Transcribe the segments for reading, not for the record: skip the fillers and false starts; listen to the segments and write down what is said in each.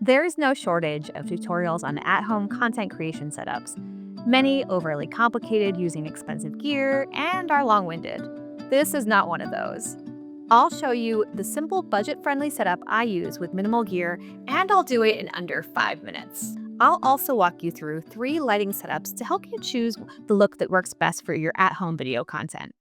There is no shortage of tutorials on at-home content creation setups, many overly complicated using expensive gear and are long-winded. This is not one of those. I'll show you the simple budget-friendly setup I use with minimal gear, and I'll do it in under 5 minutes. I'll also walk you through 3 lighting setups to help you choose the look that works best for your at-home video content.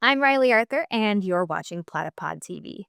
I'm Riley Arthur, and you're watching Platypod TV.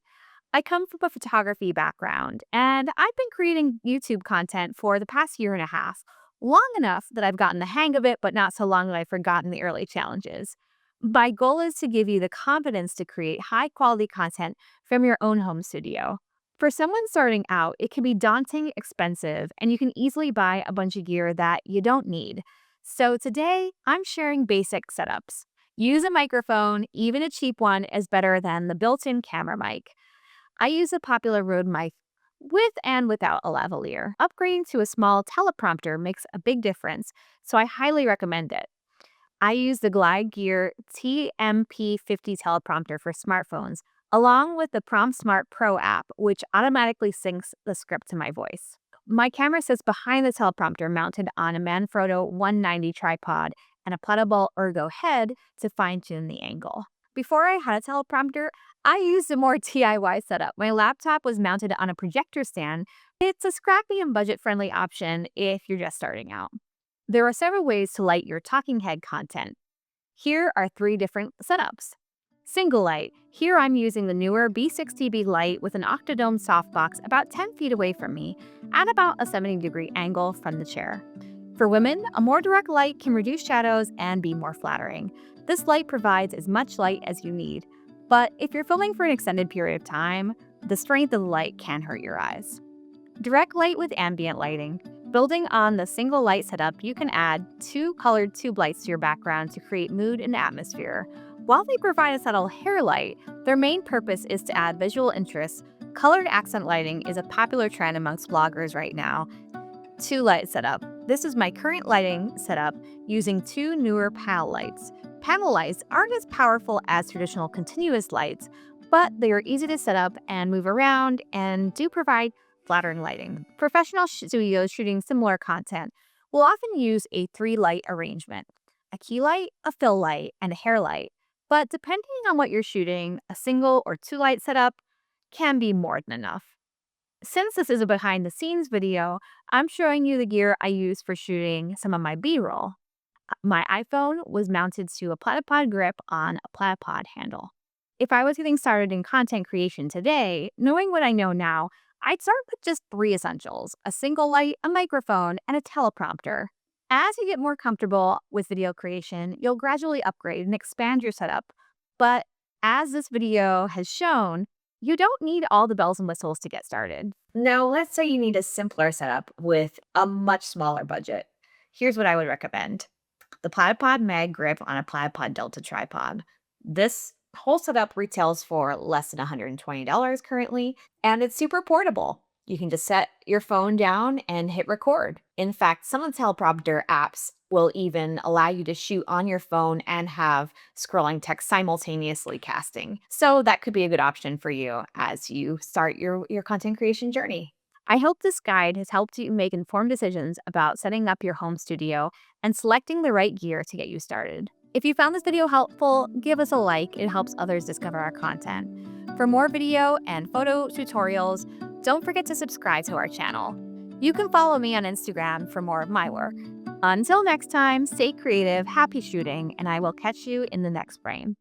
I come from a photography background, and I've been creating YouTube content for the past year and a half, long enough that I've gotten the hang of it, but not so long that I've forgotten the early challenges. My goal is to give you the confidence to create high-quality content from your own home studio. For someone starting out, it can be daunting, expensive, and you can easily buy a bunch of gear that you don't need. So today, I'm sharing basic setups. Use a microphone, even a cheap one is better than the built-in camera mic. I use a popular Rode mic with and without a lavalier. Upgrading to a small teleprompter makes a big difference, so I highly recommend it. I use the Glide Gear TMP50 teleprompter for smartphones, along with the Prompt Smart Pro app, which automatically syncs the script to my voice. My camera sits behind the teleprompter mounted on a Manfrotto 190 tripod and a Platypod Ergo head to fine-tune the angle. Before I had a teleprompter, I used a more DIY setup. My laptop was mounted on a projector stand. It's a scrappy and budget-friendly option if you're just starting out. There are several ways to light your talking head content. Here are 3 different setups. Single light. Here I'm using the newer B60B light with an Octodome softbox about 10 feet away from me at about a 70-degree angle from the chair. For women, a more direct light can reduce shadows and be more flattering. This light provides as much light as you need, but if you're filming for an extended period of time, the strength of the light can hurt your eyes. Direct light with ambient lighting. Building on the single light setup, you can add 2 colored tube lights to your background to create mood and atmosphere. While they provide a subtle hair light, their main purpose is to add visual interest. Colored accent lighting is a popular trend amongst bloggers right now. 2 light setup. This is my current lighting setup using 2 newer panel lights. Panel lights aren't as powerful as traditional continuous lights, but they are easy to set up and move around and do provide flattering lighting. Professional studios shooting similar content will often use a 3-light arrangement: a key light, a fill light, and a hair light. But depending on what you're shooting, a single or 2-light setup can be more than enough. Since this is a behind-the-scenes video, I'm showing you the gear I use for shooting some of my B-roll. My iPhone was mounted to a Platypod grip on a Platypod handle. If I was getting started in content creation today, knowing what I know now, I'd start with just 3 essentials: a single light, a microphone, and a teleprompter. As you get more comfortable with video creation, you'll gradually upgrade and expand your setup. But as this video has shown, you don't need all the bells and whistles to get started. Now, let's say you need a simpler setup with a much smaller budget. Here's what I would recommend: the Platypod Mag Grip on a Platypod Delta tripod. This whole setup retails for less than $120 currently, and it's super portable. You can just set your phone down and hit record. In fact, some of the teleprompter apps will even allow you to shoot on your phone and have scrolling text simultaneously casting. So that could be a good option for you as you start your content creation journey. I hope this guide has helped you make informed decisions about setting up your home studio and selecting the right gear to get you started. If you found this video helpful, give us a like. It helps others discover our content. For more video and photo tutorials, don't forget to subscribe to our channel. You can follow me on Instagram for more of my work. Until next time, stay creative, happy shooting, and I will catch you in the next frame.